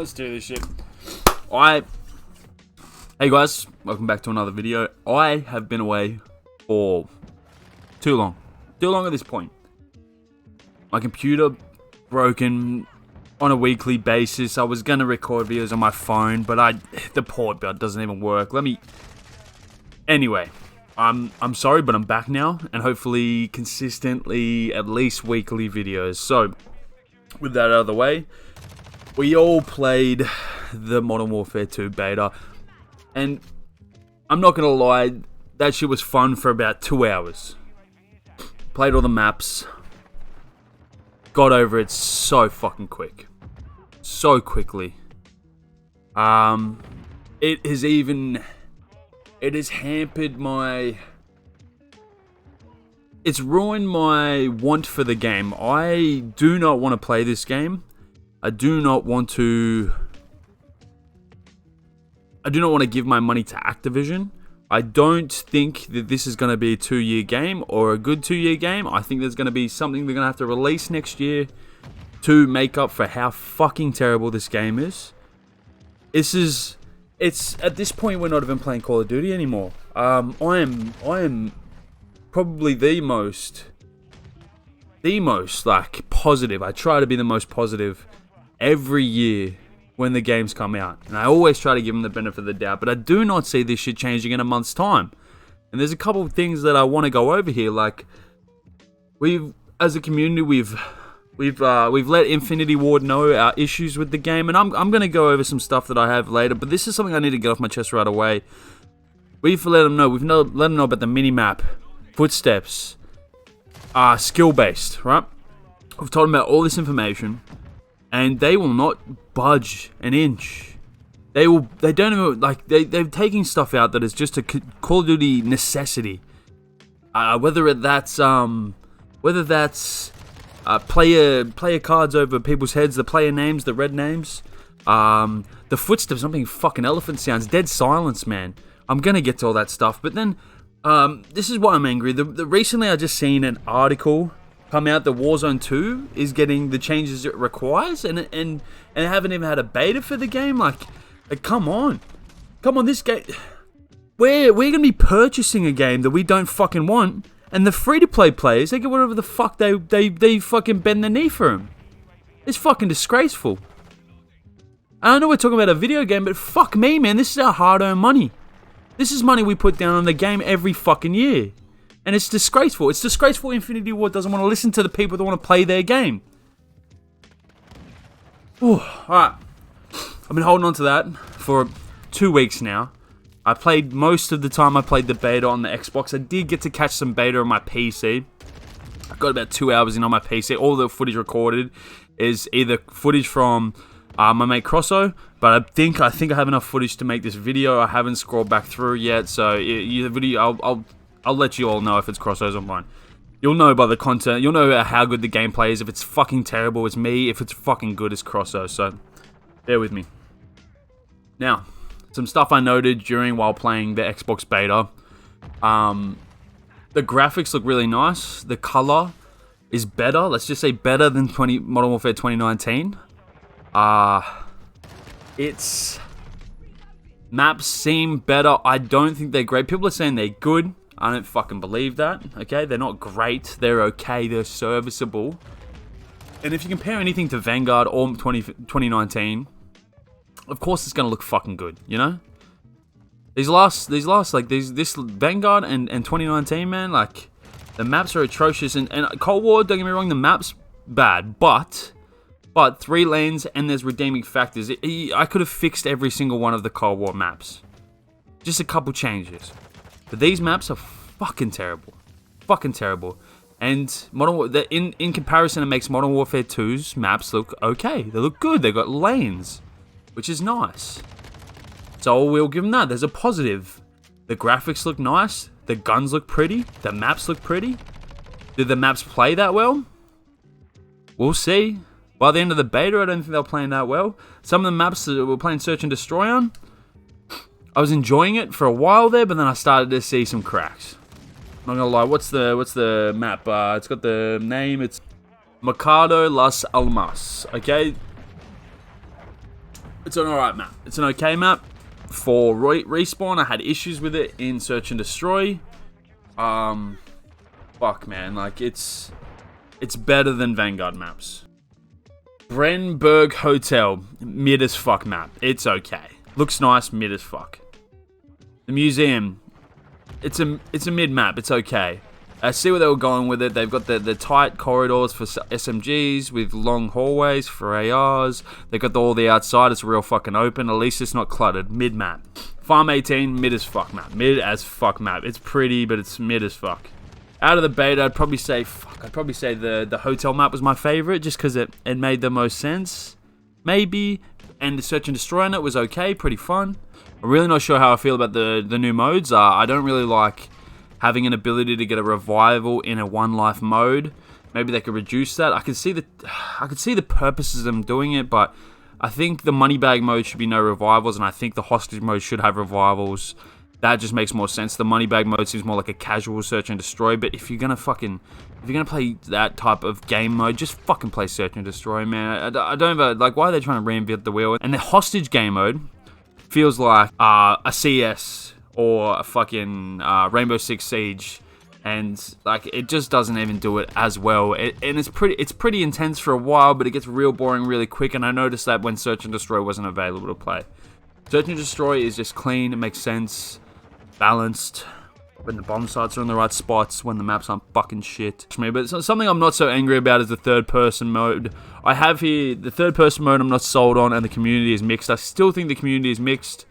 Let's do this shit. Hey guys, welcome back to another video. I have been away for too long at this point. My computer broken on a weekly basis. I was gonna record videos on my phone, but the port belt doesn't even work. Anyway, I'm sorry, but I'm back now, and hopefully consistently, at least weekly videos. So, with that out of the way, we all played the Modern Warfare 2 beta, and I'm not gonna lie, that shit was fun for about 2 hours. Played all the maps, got over it so fucking quick, so quickly. It has hampered it's ruined my want for the game. I do not want to play this game. I do not want to give my money to Activision. I don't think that this is going to be a 2-year game or a good 2-year game. I think there's going to be something they're going to have to release next year to make up for how fucking terrible this game is. It's at this point we're not even playing Call of Duty anymore. I am probably the most like positive. I try to be the most positive every year when the games come out, and I always try to give them the benefit of the doubt, but I do not see this shit changing in a month's time. And there's a couple of things that I want to go over here. Like, as a community, we've let Infinity Ward know our issues with the game, and I'm going to go over some stuff that I have later, but this is something I need to get off my chest right away. We've let them know about the mini-map, footsteps, skill-based, right? We've told them about all this information, and they will not budge an inch. They're taking stuff out that is just a Call of Duty necessity. Whether that's player cards over people's heads, the player names, the red names, the footsteps, something fucking elephant sounds, dead silence, man. I'm gonna get to all that stuff, but then this is why I'm angry. Recently I just seen an article come out that Warzone 2 is getting the changes it requires, and haven't even had a beta for the game. Like come on, this game. We're gonna be purchasing a game that we don't fucking want, and the free-to-play players, they get whatever the fuck they fucking bend the knee for them. It's fucking disgraceful. I know we're talking about a video game, but fuck me, man. This is our hard-earned money. This is money we put down on the game every fucking year. And it's disgraceful. It's disgraceful Infinity Ward doesn't want to listen to the people that want to play their game. Alright. I've been holding on to that for 2 weeks now. I played most of the time I played the beta on the Xbox. I did get to catch some beta on my PC. I got about 2 hours in on my PC. All the footage recorded is either footage from my mate Crosso, but I think I have enough footage to make this video. I haven't scrolled back through yet, so the video I'll let you all know if it's Crosso's or mine. You'll know by the content. You'll know how good the gameplay is. If it's fucking terrible, it's me. If it's fucking good, it's Crosso. So, bear with me. Now, some stuff I noted while playing the Xbox beta. The graphics look really nice. The color is better. Let's just say better than Modern Warfare 2019. Its maps seem better. I don't think they're great. People are saying they're good. I don't fucking believe that, okay? They're not great. They're okay. They're serviceable. And if you compare anything to Vanguard or 2019, of course it's going to look fucking good, you know? This Vanguard and 2019, man, like, the maps are atrocious. And Cold War, don't get me wrong, the map's bad, but 3 lanes and there's redeeming factors. I could have fixed every single one of the Cold War maps. Just a couple changes. But these maps are fucking terrible. Fucking terrible. And in comparison, it makes Modern Warfare 2's maps look okay. They look good. They've got lanes, which is nice. So we'll give them that. There's a positive. The graphics look nice. The guns look pretty. The maps look pretty. Did the maps play that well? We'll see. By the end of the beta, I don't think they're playing that well. Some of the maps that we're playing Search and Destroy on, I was enjoying it for a while there, but then I started to see some cracks. I'm not gonna lie. What's the map? It's got the name. It's Mercado Las Almas. Okay. It's an alright map. It's an okay map. For Respawn, I had issues with it in Search and Destroy. Fuck, man. Like, it's better than Vanguard maps. Brenberg Hotel. Mid as fuck map. It's okay. Looks nice, mid as fuck. The museum. It's a mid map. It's okay. I see where they were going with it. They've got the tight corridors for SMGs with long hallways for ARs. They've got all the outside. It's real fucking open. At least it's not cluttered. Mid map. Farm 18, mid as fuck map. Mid as fuck map. It's pretty, but it's mid as fuck. Out of the beta, I'd probably say the hotel map was my favorite, just because it made the most sense. Maybe. And the Search and Destroy on it was okay, pretty fun. I'm really not sure how I feel about the new modes. I don't really like having an ability to get a revival in a one life mode. Maybe they could reduce that. I could see the purposes of them doing it, but I think the money bag mode should be no revivals, and I think the hostage mode should have revivals. That just makes more sense. The money bag mode seems more like a casual Search and Destroy, but if you're gonna play that type of game mode, just fucking play Search and Destroy, man. I don't ever, like, why are they trying to reinvent the wheel? And the hostage game mode feels like a CS or a fucking Rainbow Six Siege, and like it just doesn't even do it as well. And it's pretty intense for a while, but it gets real boring really quick. And I noticed that when Search and Destroy wasn't available to play. Search and Destroy is just clean. It makes sense, balanced. When the bomb sites are in the right spots, when the maps aren't fucking shit. But something I'm not so angry about is the third-person mode. I have here the third-person mode I'm not sold on, and the community is mixed. I still think the community is mixed.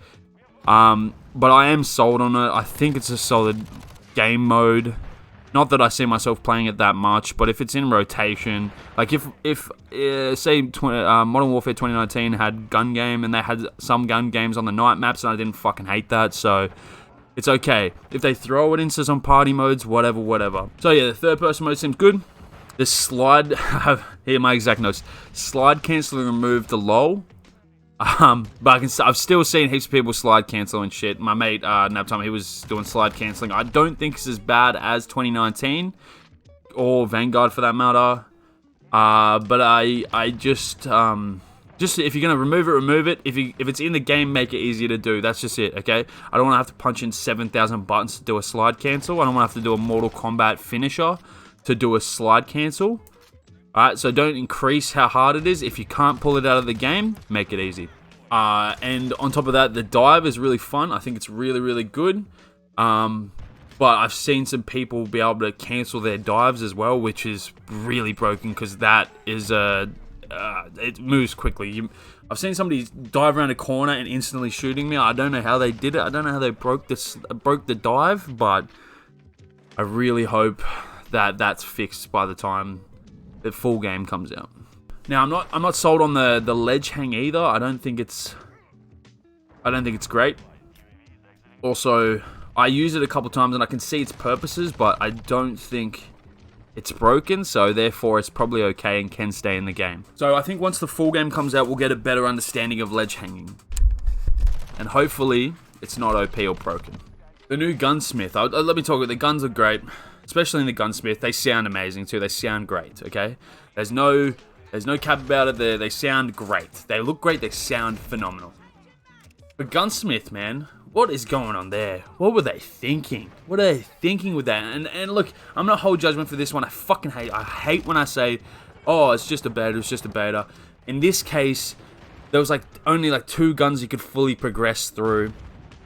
But I am sold on it. I think it's a solid game mode. Not that I see myself playing it that much, but if it's in rotation, like if say Modern Warfare 2019 had gun game and they had some gun games on the night maps, and I didn't fucking hate that, so it's okay. If they throw it into some party modes, whatever. So yeah, the third person mode seems good. The slide, here are my exact notes. Slide canceling removed the lull. But I've still seen heaps of people slide cancel and shit. My mate, Naptime, he was doing slide canceling. I don't think it's as bad as 2019 or Vanguard for that matter. But I just if you're gonna remove it. If it's in the game, make it easier to do. That's just it, okay? I don't want to have to punch in 7,000 buttons to do a slide cancel. I don't want to have to do a Mortal Kombat finisher to do a slide cancel. Alright, so don't increase how hard it is. If you can't pull it out of the game, make it easy. And on top of that, the dive is really fun. I think it's really, really good. But I've seen some people be able to cancel their dives as well, which is really broken because that is it moves quickly. I've seen somebody dive around a corner and instantly shooting me. I don't know how they did it. I don't know how they broke the dive, but I really hope that that's fixed by the time the full game comes out. Now I'm not sold on the ledge hang either. I don't think it's great. Also, I use it a couple times and I can see its purposes, but I don't think it's broken, so therefore it's probably okay and can stay in the game. So I think once the full game comes out, we'll get a better understanding of ledge hanging. And hopefully it's not OP or broken. The new gunsmith. Let me talk about the guns are great. Especially in the gunsmith, they sound amazing too. They sound great, okay? There's no cap about it. They sound great. They look great. They sound phenomenal. But gunsmith, man, what is going on there? What were they thinking? What are they thinking with that? And look, I'm not hold judgment for this one. I hate when I say, oh, it's just a beta. It's just a beta. In this case, there was only 2 guns you could fully progress through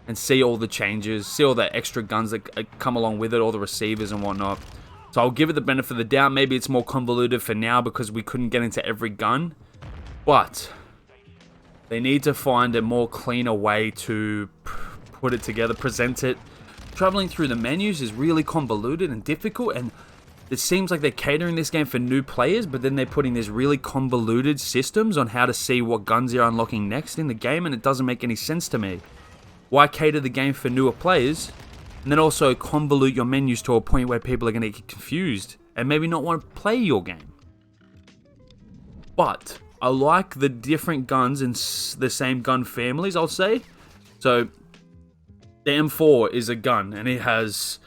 and see all the changes, see all the extra guns that come along with it, all the receivers and whatnot. So I'll give it the benefit of the doubt. Maybe it's more convoluted for now because we couldn't get into every gun. But they need to find a more cleaner way to put it together, present it. Traveling through the menus is really convoluted and difficult, and it seems like they're catering this game for new players, but then they're putting these really convoluted systems on how to see what guns you're unlocking next in the game, and it doesn't make any sense to me. Why cater the game for newer players and then also convolute your menus to a point where people are going to get confused and maybe not want to play your game? But I like the different guns in the same gun families, I'll say. So the M4 is a gun and it has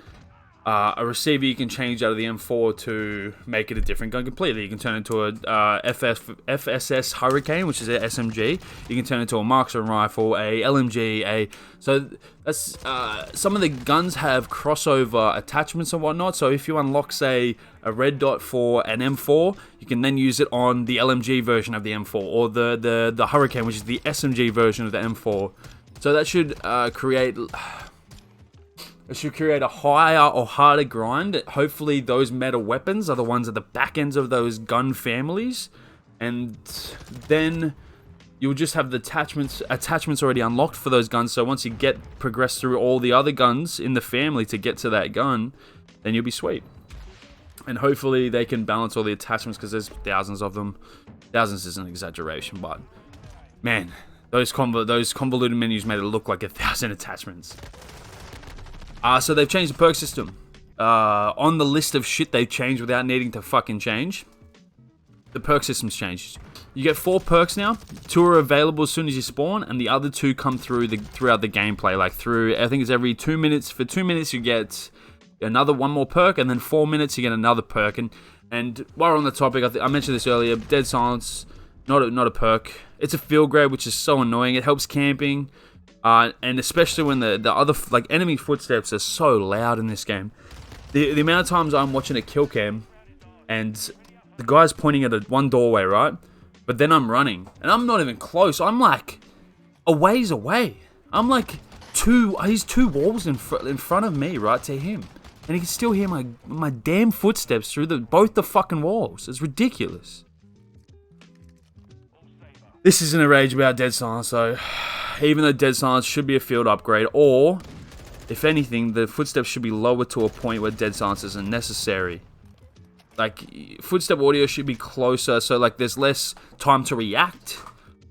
A receiver you can change out of the M4 to make it a different gun completely. You can turn it into a FSS Hurricane, which is an SMG. You can turn it into a marksman rifle, a LMG, so that's some of the guns have crossover attachments and whatnot. So if you unlock, say, a red dot for an M4, you can then use it on the LMG version of the M4 or the Hurricane, which is the SMG version of the M4. So that should create. It should create a higher or harder grind. Hopefully those meta weapons are the ones at the back ends of those gun families. And then you'll just have the attachments already unlocked for those guns. So once you progress through all the other guns in the family to get to that gun, then you'll be sweet. And hopefully they can balance all the attachments because there's thousands of them. Thousands is an exaggeration, but man, those convoluted menus made it look like 1,000 attachments. So they've changed the perk system. On the list of shit they've changed without needing to fucking change, the perk system's changed. You get 4 perks now. 2 are available as soon as you spawn, and the other 2 come throughout the gameplay. Like I think it's every 2 minutes. For 2 minutes you get one more perk, and then 4 minutes you get another perk. And while we're on the topic, I mentioned this earlier. Dead Silence, not a perk. It's a field grade, which is so annoying. It helps camping. And especially when the other enemy footsteps are so loud in this game. The amount of times I'm watching a kill cam and the guy's pointing at one doorway, right? But then I'm running and I'm not even close. I'm like a ways away. I'm like he's 2 walls in front of me, right, to him. And he can still hear my damn footsteps through both the fucking walls. It's ridiculous. This isn't a rage about Dead Silence, so even though Dead Silence should be a field upgrade, or, if anything, the footsteps should be lowered to a point where Dead Silence isn't necessary. Like, footstep audio should be closer, so there's less time to react.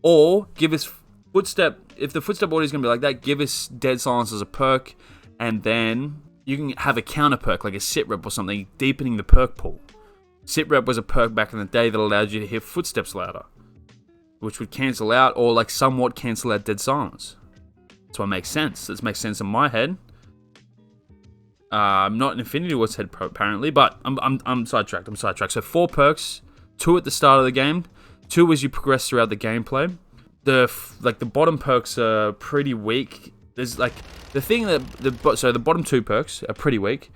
Or, give us footstep, if the footstep audio is going to be like that, give us Dead Silence as a perk, and then you can have a counter perk, like a sit rep or something, deepening the perk pool. Sit rep was a perk back in the day that allowed you to hear footsteps louder, which would cancel out or somewhat cancel out Dead Silence. That's what makes sense. This makes sense in my head. I'm not in Infinity Ward's head apparently, but I'm sidetracked. So 4 perks, 2 at the start of the game, 2 as you progress throughout the gameplay. The bottom perks are pretty weak. There's the bottom 2 perks are pretty weak.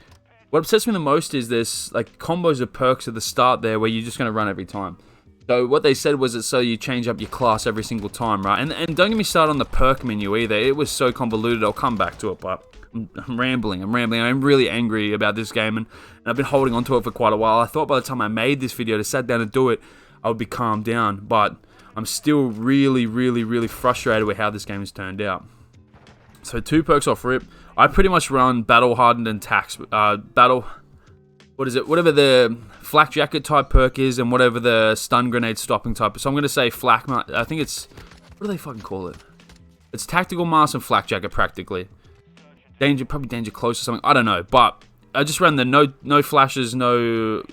What upsets me the most is there's combos of perks at the start there where you're just gonna run every time. So what they said was that so you change up your class every single time, right? And don't get me started on the perk menu either. It was so convoluted. I'll come back to it, but I'm rambling. I'm really angry about this game, and I've been holding on to it for quite a while. I thought by the time I made this video to sit down and do it, I would be calmed down, but I'm still really, really, really frustrated with how this game has turned out. So 2 perks off rip. I pretty much run battle hardened and tax whatever the flak jacket type perk is, and whatever the stun grenade stopping type. So I'm going to say flak, I think it's, what do they fucking call it? It's tactical mask and flak jacket practically. Probably danger close or something, I don't know. But I just ran the no flashes, no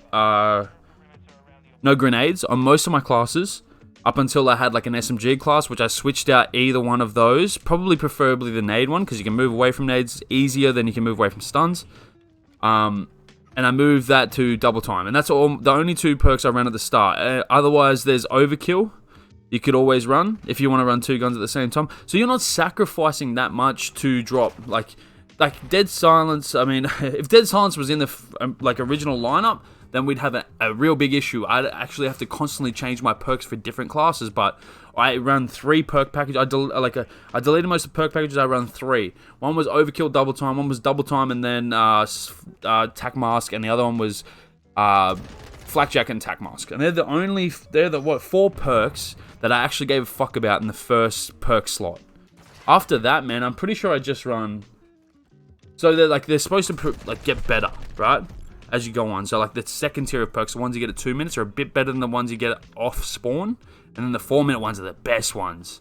grenades on most of my classes. Up until I had an SMG class, which I switched out either one of those. Probably preferably the nade one, because you can move away from nades easier than you can move away from stuns. And I moved that to double time. And that's the only 2 perks I ran at the start. Otherwise, there's overkill. You could always run if you want to run 2 guns at the same time. So you're not sacrificing that much to drop. Like Dead Silence, I mean, if Dead Silence was in the original lineup, then we'd have a real big issue. I'd actually have to constantly change my perks for different classes, but I run 3 perk packages. I deleted most of the perk packages. I run 3. One was Overkill Double Time, one was Double Time, and then Tac Mask, and the other one was Flak Jacket and Tac Mask. And they're the 4 perks that I actually gave a fuck about in the first perk slot. After that, man, I'm pretty sure I just run. So they're supposed to get better, right? As you go on. So the second tier of perks, the ones you get at 2 minutes, are a bit better than the ones you get off spawn. And then the 4-minute ones are the best ones.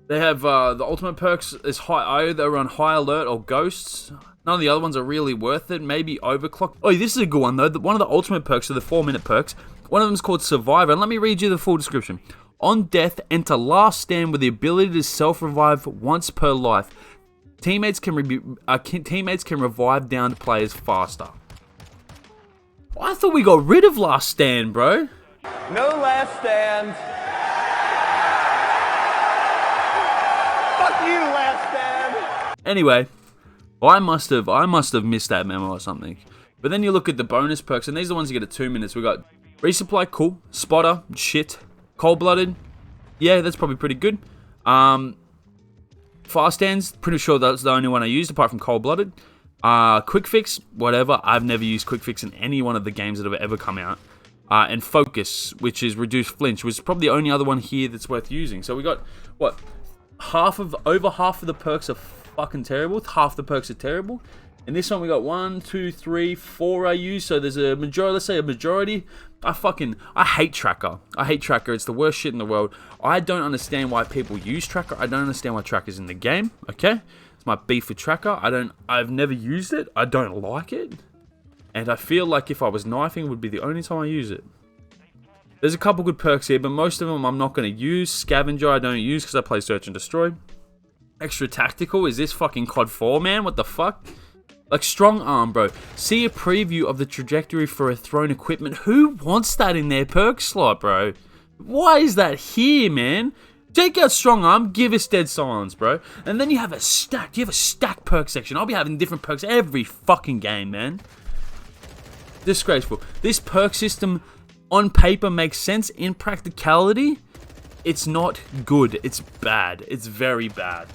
They have the ultimate perks is high. I either run High Alert or Ghosts. None of the other ones are really worth it. Maybe Overclock. Oh, this is a good one though. One of the ultimate perks are the 4-minute perks. One of them is called Survivor. And let me read you the full description. On death, enter Last Stand with the ability to self-revive once per life. Teammates can revive downed players faster. I thought we got rid of Last Stand, bro. No last stand. Fuck you, last stand. Anyway, I must have missed that memo or something. But then you look at the bonus perks, and these are the ones you get at 2 minutes. We got resupply, cool. Spotter, shit. Cold-blooded, yeah, that's probably pretty good. Fast stands, pretty sure that's the only one I used apart from cold-blooded. Quick fix, whatever. I've never used quick fix in any one of the games that have ever come out. And focus, which is reduced flinch, was probably the only other one here that's worth using. So we got what? Over half of the perks are fucking terrible. Half the perks are terrible. In this one we got 1, 2, 3, 4 I use. So there's a majority. Let's say a majority. I hate Tracker. I hate Tracker. It's the worst shit in the world. I don't understand why people use Tracker. I don't understand why Tracker's in the game. Okay, it's my beef with Tracker. I've never used it. I don't like it. And I feel like if I was knifing, it would be the only time I use it. There's a couple good perks here, but most of them I'm not going to use. Scavenger I don't use because I play Search and Destroy. Extra Tactical, is this fucking COD 4, man? What the fuck? Like Strong Arm, bro. See a preview of the trajectory for a thrown equipment. Who wants that in their perk slot, bro? Why is that here, man? Take out Strong Arm, give us Dead Silence, bro. And then you have a stacked perk section. I'll be having different perks every fucking game, man. Disgraceful. This perk system on paper makes sense. In practicality, it's not good. It's bad. It's very bad.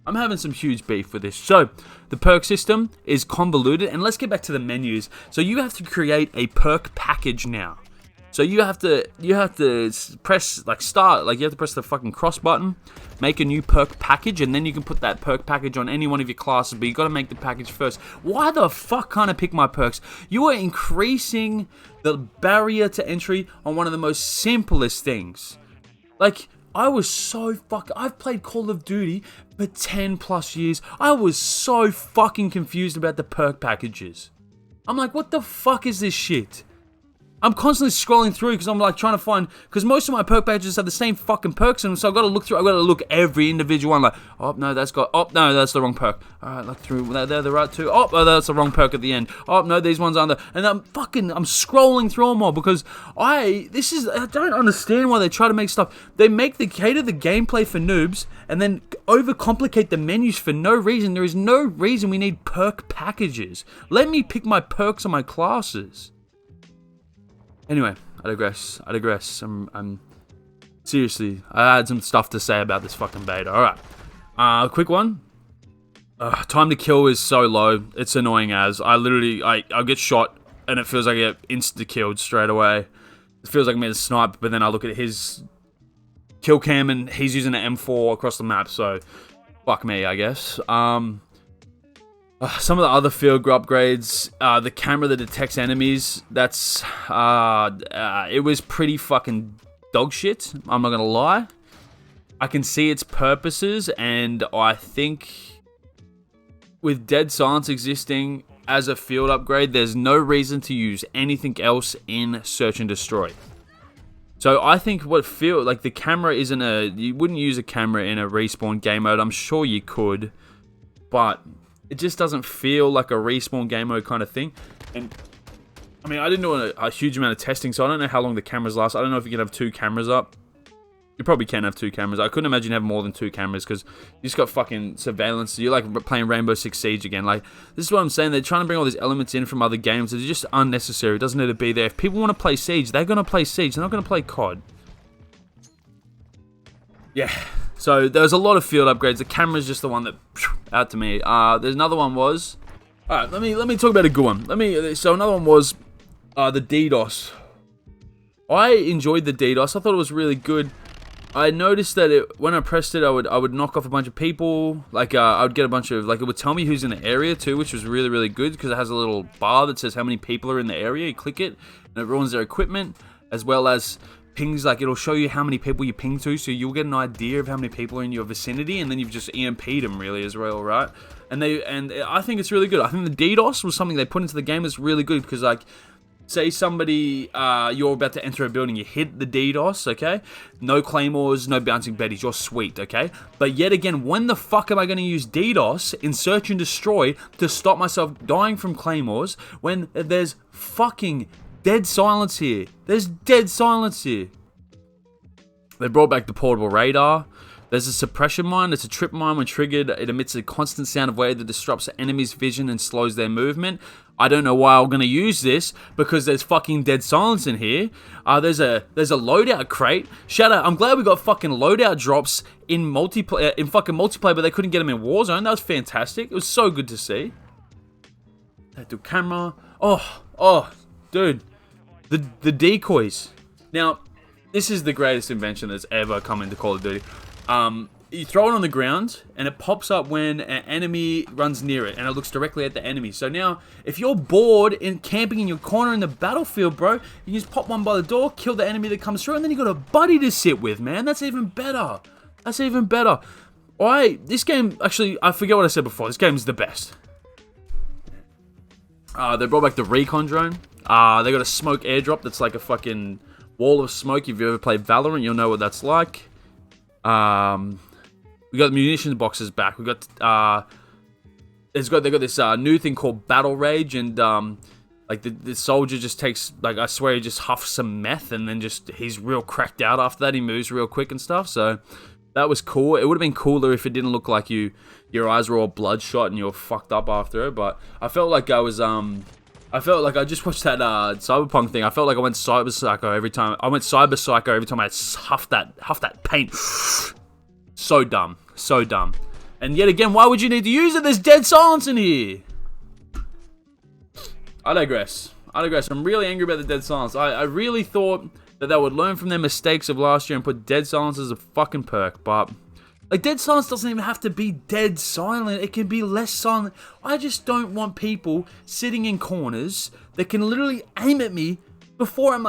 I'm having some huge beef with this. So, the perk system is convoluted, and let's get back to the menus. So you have to create a perk package now. So you have to press start, you have to press the fucking cross button, make a new perk package, and then you can put that perk package on any one of your classes, but you got to make the package first. Why the fuck can't I pick my perks? You are increasing the barrier to entry on one of the most simplest things. Like, I've played Call of Duty for 10 plus years. I was so fucking confused about the perk packages. I'm like, what the fuck is this shit? I'm constantly scrolling through because I'm like trying to find, because most of my perk packages have the same fucking perks in them, so I've got to look through, I've got to look every individual one, like, oh no, that's the wrong perk. Alright, look through, they're the right two. Oh, that's the wrong perk at the end. Oh no, these ones aren't there. And I'm scrolling through them all because I don't understand why they try to make stuff. They cater the gameplay for noobs and then overcomplicate the menus for no reason. There is no reason we need perk packages. Let me pick my perks on my classes. Anyway, I digress. I'm seriously, I had some stuff to say about this fucking beta. Alright. Quick one. Time to kill is so low. It's annoying as. I'll get shot and it feels like I get insta-killed straight away. It feels like I'm getting sniped, but then I look at his kill cam and he's using an M4 across the map, so fuck me, I guess. Some of the other field upgrades, the camera that detects enemies, it was pretty fucking dog shit, I'm not gonna lie. I can see its purposes, and I think with Dead Silence existing as a field upgrade, there's no reason to use anything else in Search and Destroy. So I think the camera isn't you wouldn't use a camera in a respawn game mode. I'm sure you could, but it just doesn't feel like a respawn game mode kind of thing. And I mean, I didn't do a huge amount of testing, so I don't know how long the cameras last. I don't know if you can have 2 cameras up. You probably can have 2 cameras. I couldn't imagine having more than 2 cameras because you just got fucking surveillance. You're like playing Rainbow Six Siege again. Like, this is what I'm saying. They're trying to bring all these elements in from other games. They're just unnecessary. It doesn't need to be there. If people want to play Siege, they're going to play Siege. They're not going to play COD. Yeah. So there's a lot of field upgrades. The camera's just the one that out to me. There's another one was. All right, let me talk about a good one. So another one was the DDoS. I enjoyed the DDoS. I thought it was really good. I noticed that when I pressed it, I would knock off a bunch of people. Like I would get a bunch of, it would tell me who's in the area too, which was really, really good because it has a little bar that says how many people are in the area. You click it and it ruins their equipment, as well as pings. It'll show you how many people you ping to, so you'll get an idea of how many people are in your vicinity, and then you've just EMP'd them really as well, right? And I think it's really good. I think the DDoS was something they put into the game that's really good because say somebody, you're about to enter a building, you hit the DDoS, okay? No claymores, no bouncing betties, you're sweet, okay? But yet again, when the fuck am I going to use DDoS in search and destroy to stop myself dying from claymores when there's fucking dead silence here? There's dead silence here. They brought back the portable radar. There's a suppression mine. It's a trip mine. When triggered, it emits a constant sound of wave that disrupts the enemy's vision and slows their movement. I don't know why I'm going to use this, because there's fucking dead silence in here. There's a loadout crate. Shout out, I'm glad we got fucking loadout drops in multiplayer, but they couldn't get them in Warzone. That was fantastic. It was so good to see. That camera. Oh, dude. The decoys. Now, this is the greatest invention that's ever come into Call of Duty. You throw it on the ground, and it pops up when an enemy runs near it, and it looks directly at the enemy. So now, if you're bored in camping in your corner in the battlefield, bro, you just pop one by the door, kill the enemy that comes through, and then you got a buddy to sit with, man. That's even better. That's even better. This game, actually, I forget what I said before. This game is the best. They brought back the recon drone. They got a smoke airdrop that's like a fucking wall of smoke. If you ever played Valorant, you'll know what that's like. We got munitions boxes back. We got they got this new thing called Battle Rage, and like the soldier just takes, like, I swear he just huffs some meth, and then he's real cracked out after that. He moves real quick and stuff. So that was cool. It would have been cooler if it didn't look like your eyes were all bloodshot and you were fucked up after it. But I felt like I just watched that Cyberpunk thing. I felt like I went Cyber Psycho every time. I huffed that paint. So dumb. So dumb. And yet again, why would you need to use it? There's dead silence in here. I digress. I'm really angry about the dead silence. I really thought that they would learn from their mistakes of last year and put dead silence as a fucking perk. But, like, dead silence doesn't even have to be dead silent. It can be less silent. I just don't want people sitting in corners that can literally aim at me before I'm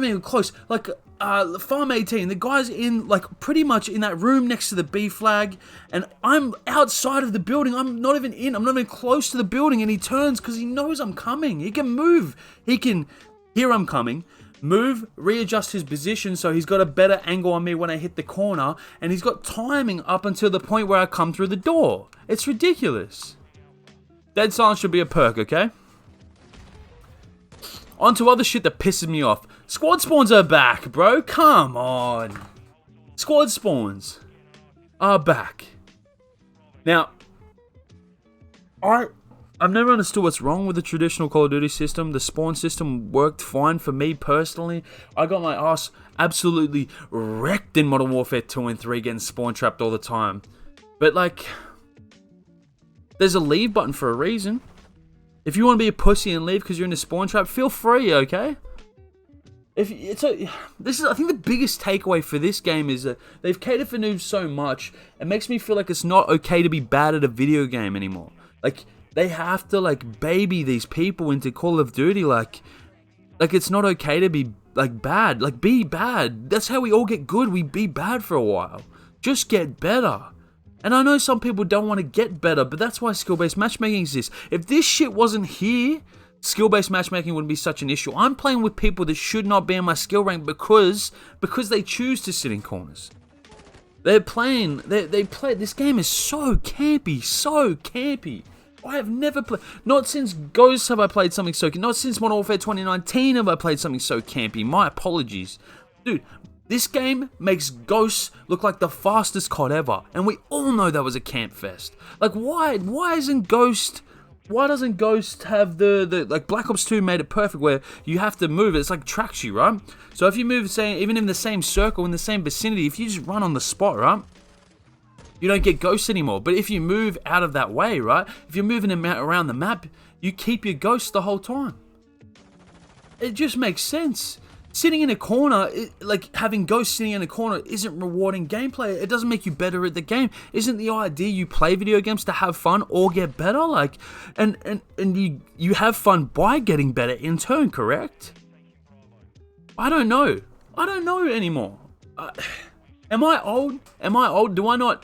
even close. Like, Farm 18, the guy's in, like, pretty much in that room next to the B flag, and I'm outside of the building. I'm not even close to the building, and he turns because he knows I'm coming. He can move. He can hear I'm coming, move, readjust his position so he's got a better angle on me when I hit the corner, and he's got timing up until the point where I come through the door. It's ridiculous. Dead silence should be a perk, okay? On to other shit that pisses me off. Squad spawns are back, bro. Come on. Squad spawns are back. Now, I've never understood what's wrong with the traditional Call of Duty system. The spawn system worked fine for me personally. I got my ass absolutely wrecked in Modern Warfare 2 and 3 getting spawn trapped all the time. But, like, there's a leave button for a reason. If you want to be a pussy and leave because you're in a spawn trap, feel free, okay? I think the biggest takeaway for this game is that they've catered for noobs so much, it makes me feel like it's not okay to be bad at a video game anymore. Like, they have to, like, baby these people into Call of Duty, like it's not okay to be, like, bad. Like, be bad. That's how we all get good. We be bad for a while. Just get better. And I know some people don't want to get better, but that's why skill-based matchmaking exists. If this shit wasn't here, skill-based matchmaking wouldn't be such an issue. I'm playing with people that should not be in my skill rank because they choose to sit in corners. They play. This game is so campy. I have never played. Not since Ghosts have I played something so campy. Not since Modern Warfare 2019 have I played something so campy. My apologies, dude. This game makes Ghosts look like the fastest COD ever, and we all know that was a camp fest. Like, why doesn't Ghost have the like, Black Ops 2 made it perfect where you have to move it. It's like tracks you, right? So if you move, say, even in the same circle, in the same vicinity, if you just run on the spot, right? You don't get ghosts anymore. But if you move out of that way, right? If you're moving around the map, you keep your ghosts the whole time. It just makes sense. Sitting in a corner, like having ghosts sitting in a corner isn't rewarding gameplay. It doesn't make you better at the game. Isn't the idea you play video games to have fun or get better? Like, and you have fun by getting better in turn, correct? I don't know anymore. Am I old? Do I not...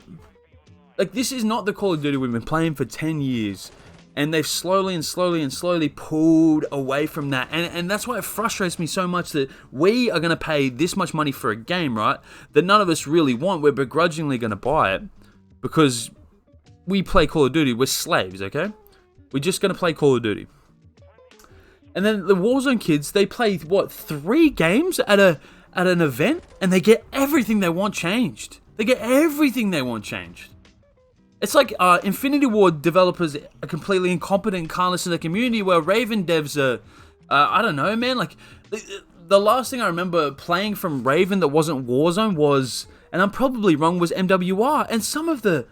Like, this is not the Call of Duty we've been playing for 10 years. And they've slowly and slowly and slowly pulled away from that. And that's why it frustrates me so much that we are going to pay this much money for a game, right? That none of us really want. We're begrudgingly going to buy it because we play Call of Duty. We're slaves, okay? We're just going to play Call of Duty. And then the Warzone kids, they play, 3 games at an event? And they get everything they want changed. They get everything they want changed. It's like Infinity Ward developers are completely incompetent and can't listen to the community, where Raven devs are, I don't know, man. Like, the last thing I remember playing from Raven that wasn't Warzone was, and I'm probably wrong, was MWR. And some of the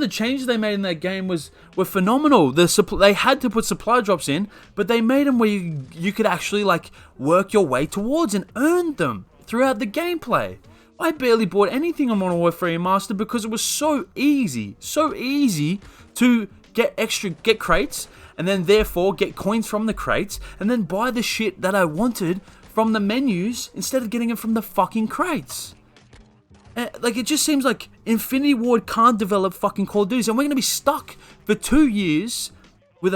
changes they made in that game were phenomenal. They had to put supply drops in, but they made them where you could actually like work your way towards and earn them throughout the gameplay. I barely bought anything on Modern Warfare Remastered because it was so easy to get crates, and then therefore get coins from the crates, and then buy the shit that I wanted from the menus instead of getting it from the fucking crates. Like, it just seems like Infinity Ward can't develop fucking Call of Duty, and we're gonna be stuck for 2 years with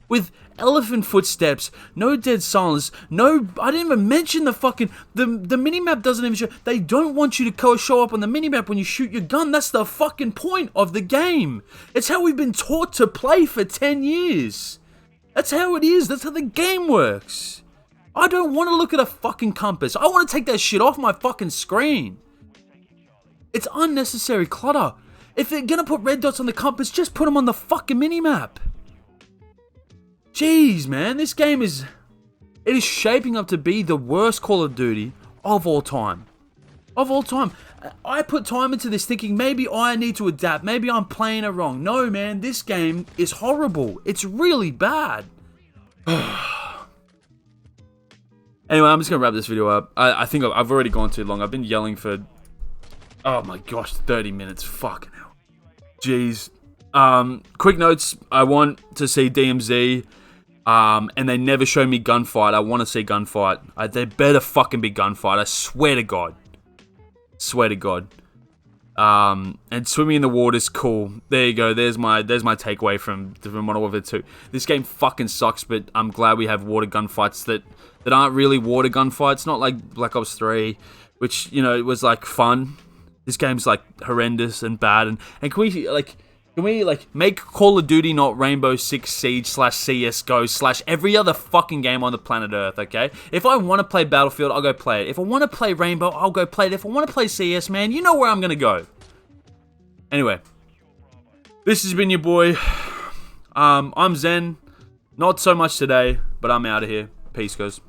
with elephant footsteps, no dead silence, no, I didn't even mention the minimap doesn't even show, they don't want you to show up on the minimap when you shoot your gun. That's the fucking point of the game. It's how we've been taught to play for 10 years. That's how it is, that's how the game works. I don't want to look at a fucking compass. I want to take that shit off my fucking screen. It's unnecessary clutter. If they're gonna put red dots on the compass, just put them on the fucking minimap. Jeez, man, this game is shaping up to be the worst Call of Duty of all time. Of all time. I put time into this thinking maybe I need to adapt. Maybe I'm playing it wrong. No, man, this game is horrible. It's really bad. Anyway, I'm just going to wrap this video up. I think I've already gone too long. I've been yelling for, oh my gosh, 30 minutes. Fucking hell. Jeez. Quick notes. I want to see DMZ. And they never show me gunfight. I want to see gunfight. There better fucking be gunfight. I swear to God. Swear to God. And swimming in the water is cool. There you go. There's my takeaway from Modern Warfare 2. This game fucking sucks, but I'm glad we have water gunfights that aren't really water gunfights. Not like Black Ops 3, which, you know, it was like fun. This game's like horrendous and bad. And can we make Call of Duty not Rainbow Six Siege / CSGO / every other fucking game on the planet Earth, okay? If I want to play Battlefield, I'll go play it. If I want to play Rainbow, I'll go play it. If I want to play CS, man, you know where I'm going to go. Anyway, this has been your boy. I'm Zen. Not so much today, but I'm out of here. Peace, guys.